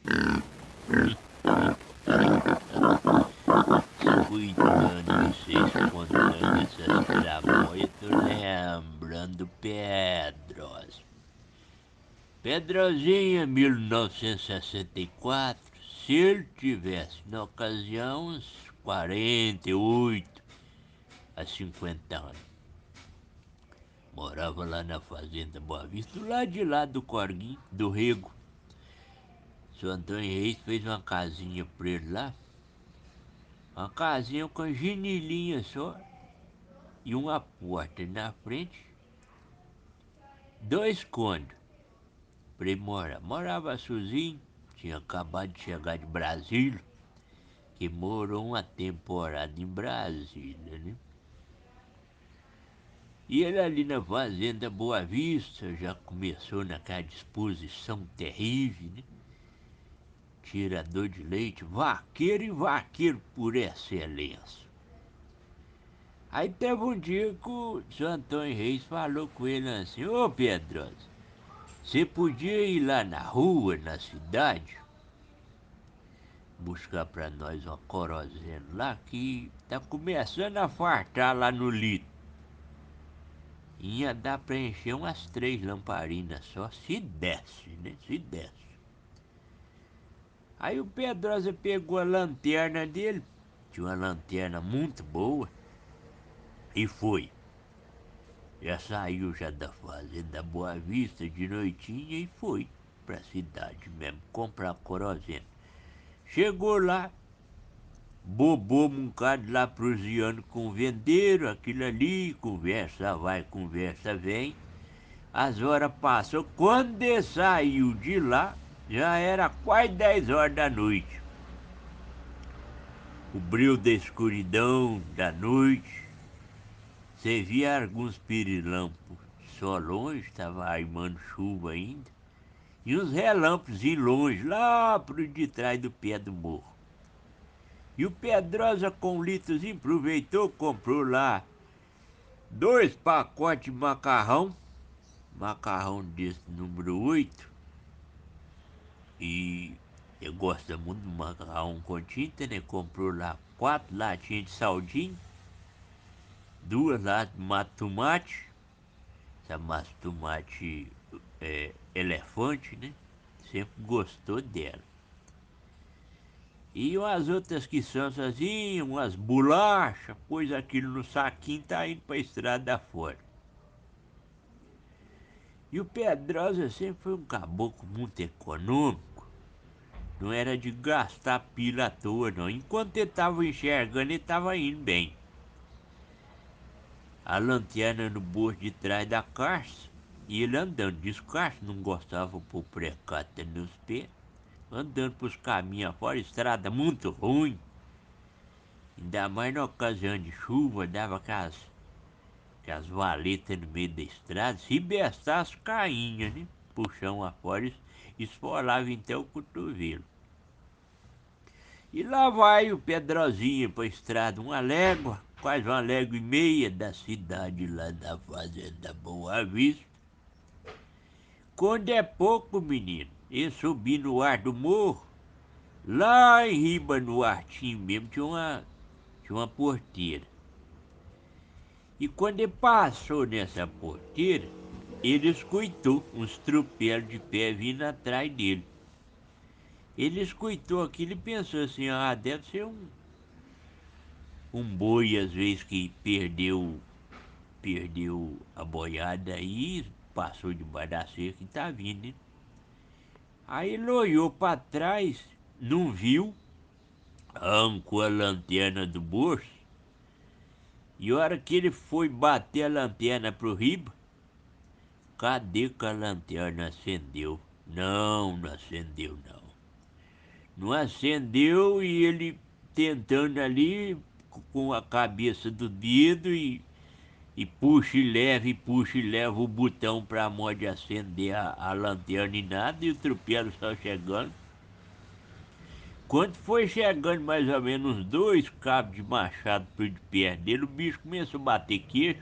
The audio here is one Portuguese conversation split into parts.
Escutando vocês contando essas tramóias, tô lembrando Pedros. Pedrozinho, 1964, se ele tivesse, na ocasião, uns 48 a 50 anos. Morava lá na Fazenda Boa Vista, do lado de lá do Corguinho, do Rego. Seu Antônio Reis fez uma casinha pra ele lá. Uma casinha com janilinha só e uma porta na frente. 2 cômodos pra ele morar. Morava sozinho, tinha acabado de chegar de Brasília, que morou uma temporada em Brasília, né? E ele ali na Fazenda Boa Vista já começou naquela disposição terrível, né? Tirador de leite, vaqueiro e vaqueiro por excelência. Aí teve um dia que o seu Antônio Reis falou com ele assim: ô Pedrosa, você podia ir lá na rua, na cidade, buscar pra nós uma querosene lá que tá começando a fartar lá no litro. Ia dar pra encher umas 3 lamparinas só, se desse, né? Se desse. Aí o Pedrosa pegou a lanterna dele, tinha uma lanterna muito boa, e foi. Já saiu já da Fazenda Boa Vista de noitinha e foi pra cidade mesmo, comprar querosene. Chegou lá, bobou um bocado lá proseando com o vendeiro, aquilo ali, conversa vai, conversa vem. As horas passam, quando ele saiu de lá, já era quase 10 horas da noite. O brilho da escuridão da noite, você via alguns pirilampos só longe, estava armando chuva ainda, e uns relâmpagos de longe, lá pro de trás do pé do morro. E o Pedrosa com litrozinho aproveitou, comprou lá 2 pacotes de macarrão, macarrão desse número 8, e eu gosto muito do macarrão com tinta, né? Comprou lá 4 latinhas de saldinho, 2 latas de massa tomate, essa massa tomate elefante, né? Sempre gostou dela. E umas outras que são sozinhas, umas bolachas, pôs aquilo no saquinho, tá indo pra estrada fora. E o Pedrosa sempre foi um caboclo muito econômico. Não era de gastar pila à toa, não. Enquanto ele tava enxergando, ele tava indo bem. A lanterna no bolso de trás da caixa, e ele andando descalço, não gostava por precata nos pés, andando pros caminhos fora, estrada muito ruim. Ainda mais na ocasião de chuva, dava aquelas valetas no meio da estrada, se bestasse cainha, né? Puxão afora, esfolava então o cotovelo. E lá vai o Pedrozinho pra estrada, uma légua, quase 1,5 léguas da cidade lá da Fazenda Boa Vista. Quando é pouco, menino, ele subiu no ar do morro, lá em riba no artinho mesmo tinha uma porteira. E quando ele passou nessa porteira, ele escutou uns tropelos de pé vindo atrás dele. Ele escutou aquilo e pensou assim: ah, deve ser um boi, às vezes, que perdeu a boiada e passou debaixo da cerca e tá vindo, né? Aí ele olhou para trás, não viu, arrancou a lanterna do bolso, e a hora que ele foi bater a lanterna pro riba, cadê que a lanterna acendeu? Não, não acendeu não. Não acendeu, e ele tentando ali com a cabeça do dedo e puxa e leva o botão pra mão de acender a lanterna e nada, e o tropelo só chegando. Quando foi chegando mais ou menos uns 2 cabos de machado por de perto dele, o bicho começou a bater queixo,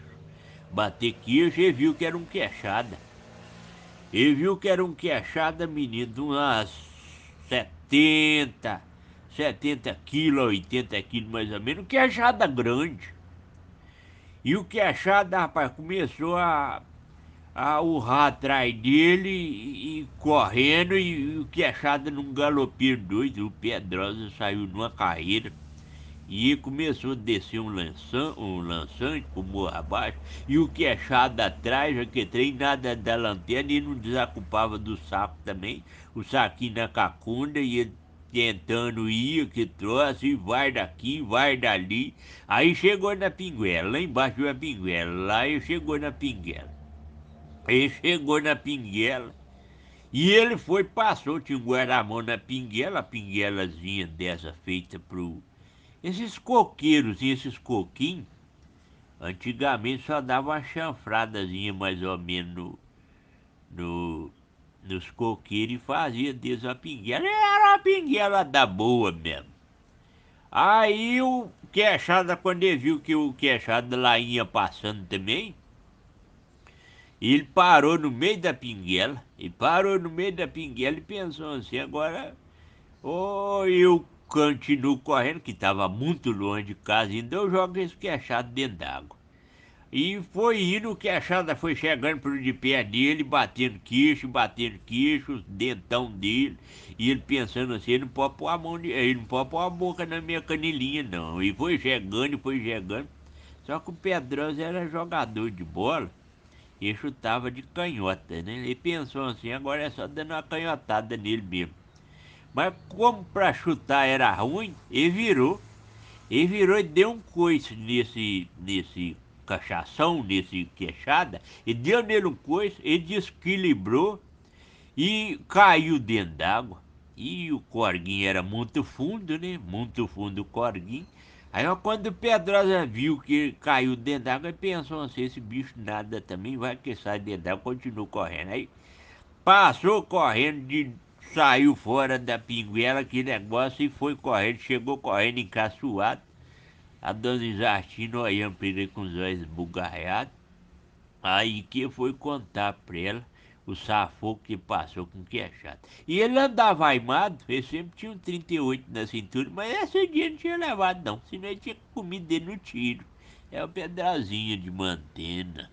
e viu que era um queixada. Ele viu que era um queixada, menino, de umas 70, 70 quilos, 80 quilos mais ou menos, que achada grande. E o que achada, rapaz, começou a urrar atrás dele e correndo, e o que achada num galopeiro doido, o Pedrosa saiu numa carreira. E começou a descer um lançante por morro abaixo, e o queixado atrás, que trem nada da lanterna, e não desocupava do saco também, o saquinho na cacunda, e ele tentando ir, que trouxe, e vai daqui, vai dali. Aí chegou na Pinguela, lá embaixo viu a Pinguela, lá ele chegou na Pinguela. Aí chegou na Pinguela, e ele foi, passou, tinha um guarda-mão na Pinguela, a pinguelazinha dessa feita pro esses coqueiros e esses coquinhos, antigamente só dava uma chanfradazinha mais ou menos no, nos coqueiros e fazia deles uma pinguela. E era uma pinguela da boa mesmo. Aí o queixada, quando ele viu que o queixada lá ia passando também, ele parou no meio da pinguela. E parou no meio da pinguela e pensou assim, agora ou eu continuo correndo, que estava muito longe de casa, ainda eu jogo esse queixado dentro d'água. E foi indo, o queixada foi chegando por de pé dele, batendo queixo, os dentão dele, e ele pensando assim, ele não pode pôr a mão, ele não pode pôr a boca na minha canelinha não. E foi chegando, e foi chegando. Só que o Pedroso era jogador de bola e chutava de canhota, né? Ele pensou assim, agora é só dando uma canhotada nele mesmo. Mas como pra chutar era ruim, ele virou. Ele virou e deu um coice nesse cachação, nesse queixada. E deu nele um coice, ele desequilibrou e caiu dentro d'água. E o corguinho era muito fundo, né? Muito fundo o corguinho. Aí ó, quando o Pedrosa viu que ele caiu dentro d'água, ele pensou assim, esse bicho nada também, vai que sai dentro d'água, continua correndo. Aí passou correndo, saiu fora da pinguela, aquele negócio, e foi correndo, chegou correndo encaçoado. A dona Isartina olhando pra ele com os olhos esbugalhados. Aí que foi contar pra ela o safoco que passou com o queixado. E ele andava armado, ele sempre tinha um 38 na cintura, mas esse dia não tinha levado não, senão ele tinha comido dele no tiro. É o pedazinho de mantena.